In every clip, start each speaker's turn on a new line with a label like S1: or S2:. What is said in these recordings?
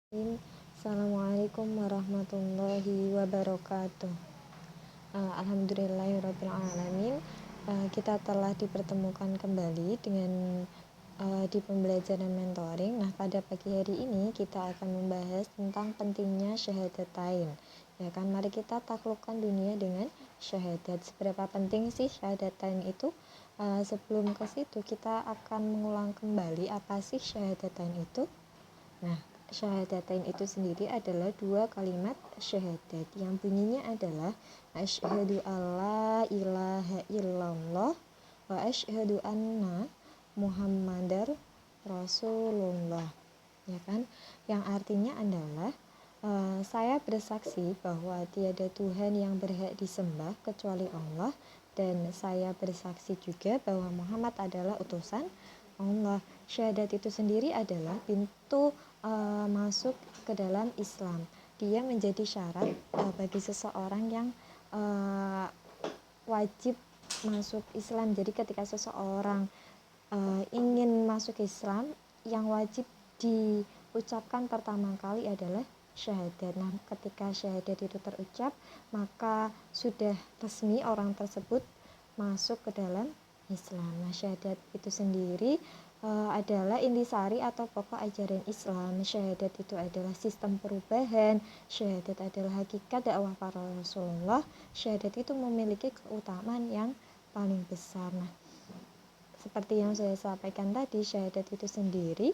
S1: Assalamualaikum warahmatullahi wabarakatuh. Alhamdulillahirabbil alamin. Kita telah dipertemukan kembali dengan di pembelajaran mentoring. Nah, pada pagi hari ini kita akan membahas tentang pentingnya syahadatain. Ya kan, mari kita taklukkan dunia dengan syahadat. Seberapa penting sih syahadatain itu? Sebelum ke situ kita akan mengulang kembali apa sih syahadatain itu. Nah, syahadatain itu sendiri adalah dua kalimat syahadat yang bunyinya adalah asyhadu alla ilaha illallah wa asyhadu anna muhammadar rasulullah, ya kan, yang artinya adalah saya bersaksi bahwa tiada Tuhan yang berhak disembah kecuali Allah, dan saya bersaksi juga bahwa Muhammad adalah utusan Allah. Syahadat itu sendiri adalah pintu masuk ke dalam Islam. Dia menjadi syarat bagi seseorang yang wajib masuk Islam. Jadi ketika seseorang ingin masuk Islam, yang wajib diucapkan pertama kali adalah syahadat. Nah, ketika syahadat itu terucap, maka sudah resmi orang tersebut masuk ke dalam Islam. Nah, syahadat itu sendiri adalah intisari atau pokok ajaran Islam. Syahadat itu adalah sistem perubahan. Syahadat adalah hakikat dakwah para Rasulullah. Syahadat itu memiliki keutamaan yang paling besar. Nah, seperti yang saya sampaikan tadi, syahadat itu sendiri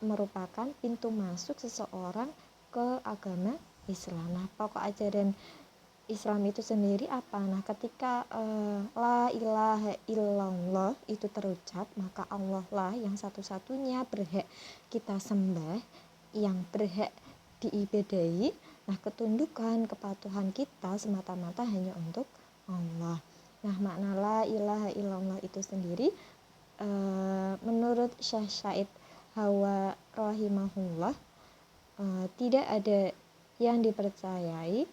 S1: merupakan pintu masuk seseorang ke agama Islam. Nah, pokok ajaran Islam itu sendiri apa? Nah, ketika la ilaha illallah itu terucap, maka Allah lah yang satu-satunya berhak kita sembah, yang berhak diibadahi. Nah, ketundukan, kepatuhan kita semata-mata hanya untuk Allah. Nah, makna la ilaha illallah itu sendiri menurut Syekh Said Hawa rahimahullah, tidak ada yang dipercayai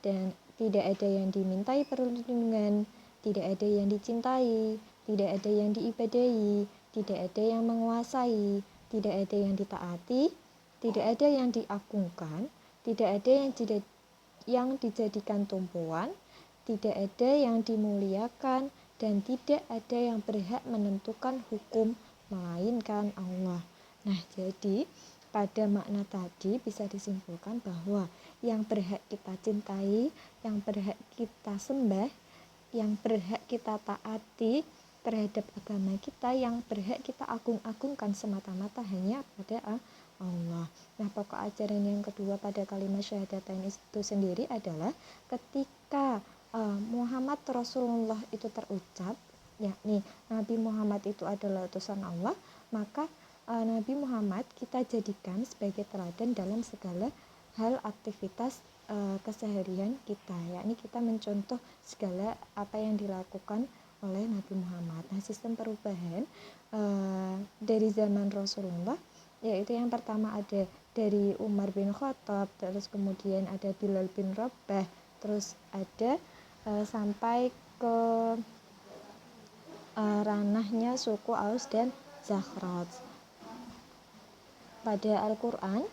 S1: dan tidak ada yang dimintai perlindungan, tidak ada yang dicintai, tidak ada yang diibadahi, tidak ada yang menguasai, tidak ada yang ditaati, tidak ada yang diagungkan, tidak ada yang dijadikan tumpuan, tidak ada yang dimuliakan, dan tidak ada yang berhak menentukan hukum melainkan Allah. Nah, jadi pada makna tadi bisa disimpulkan bahwa yang berhak kita cintai, yang berhak kita sembah, yang berhak kita taati terhadap agama kita, yang berhak kita agung-agungkan semata-mata hanya pada Allah. Nah, pokok ajaran yang kedua pada kalimat syahadatain itu sendiri adalah ketika Muhammad Rasulullah itu terucap, yakni Nabi Muhammad itu adalah utusan Allah, maka Nabi Muhammad kita jadikan sebagai teladan dalam segala hal aktivitas keseharian kita, yakni kita mencontoh segala apa yang dilakukan oleh Nabi Muhammad. Nah, sistem perubahan dari zaman Rasulullah, yaitu yang pertama ada dari Umar bin Khattab, terus kemudian ada Bilal bin Rabah, terus ada sampai ke ranahnya suku Aus dan Zakhraj. Pada Al-Quran,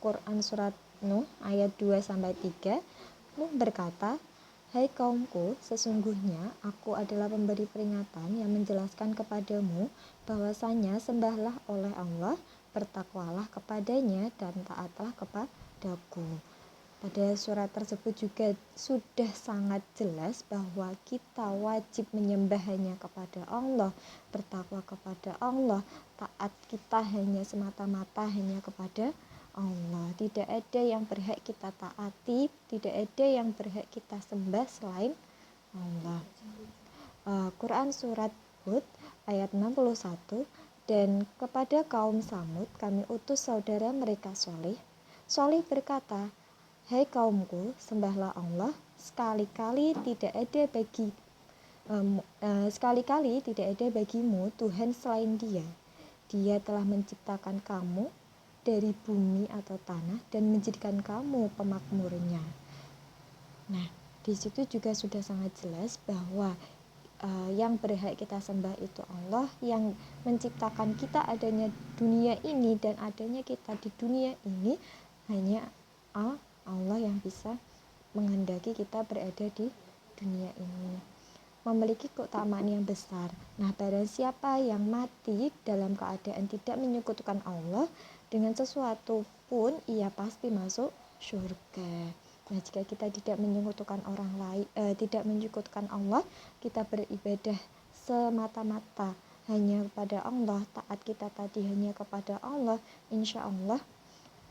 S1: Quran surat Nuh ayat 2-3, Nuh berkata, "Hai kaumku, sesungguhnya aku adalah pemberi peringatan yang menjelaskan kepadamu bahwasanya sembahlah oleh Allah, bertakwalah kepadanya, dan taatlah kepadaku." Pada surat tersebut juga sudah sangat jelas bahwa kita wajib menyembah hanya kepada Allah, bertakwa kepada Allah, taat kita hanya semata-mata hanya kepada Allah. Tidak ada yang berhak kita taati, tidak ada yang berhak kita sembah selain Allah. Quran surat Hud ayat 61, "Dan kepada kaum Samud kami utus saudara mereka Sholih. Sholih berkata, Hai kaumku, sembahlah Allah, sekali-kali tidak ada bagimu Tuhan selain Dia. Dia telah menciptakan kamu dari bumi atau tanah dan menjadikan kamu pemakmurnya." Nah, di situ juga sudah sangat jelas bahwa yang berhak kita sembah itu Allah, yang menciptakan kita adanya dunia ini dan adanya kita di dunia ini hanya Allah yang bisa menghendaki kita berada di dunia ini, memiliki keutamaan yang besar. Nah, barang siapa yang mati dalam keadaan tidak menyekutukan Allah dengan sesuatu pun, ia pasti masuk surga. Nah, jika kita tidak menyekutukan orang lain, tidak menyekutukan Allah, kita beribadah semata-mata hanya kepada Allah, taat kita tadi hanya kepada Allah, insya Allah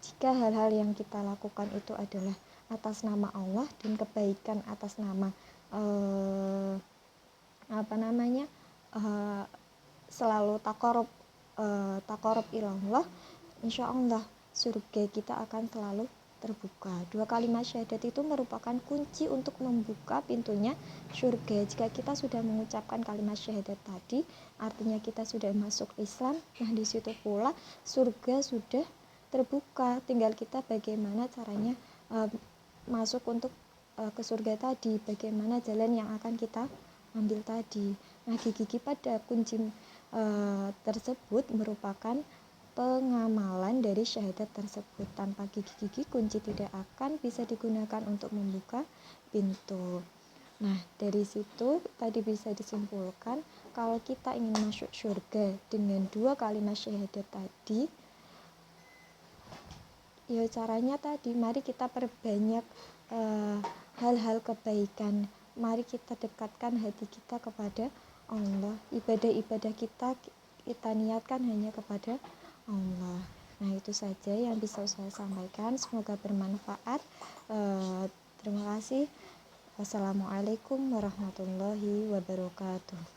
S1: jika hal-hal yang kita lakukan itu adalah atas nama Allah dan kebaikan atas nama selalu takorup ilallah, insya Allah surga kita akan selalu terbuka. 2 kalimat syahadat itu merupakan kunci untuk membuka pintunya surga. Jika kita sudah mengucapkan kalimat syahadat tadi, artinya kita sudah masuk Islam. Nah, di situ pula surga sudah terbuka. Tinggal kita bagaimana caranya masuk untuk ke surga tadi, bagaimana jalan yang akan kita ambil tadi. Nah, gigi pada kunci tersebut merupakan pengamalan dari syahadat tersebut. Tanpa gigi-gigi, kunci tidak akan bisa digunakan untuk membuka pintu. Nah, dari situ tadi bisa disimpulkan kalau kita ingin masuk surga dengan 2 kalimat syahadat tadi, ya caranya tadi, mari kita perbanyak hal-hal kebaikan. Mari kita dekatkan hati kita kepada Allah. Ibadah-ibadah kita niatkan hanya kepada Allah. Nah, itu saja yang bisa saya sampaikan, semoga bermanfaat. Terima kasih. Wassalamualaikum warahmatullahi wabarakatuh.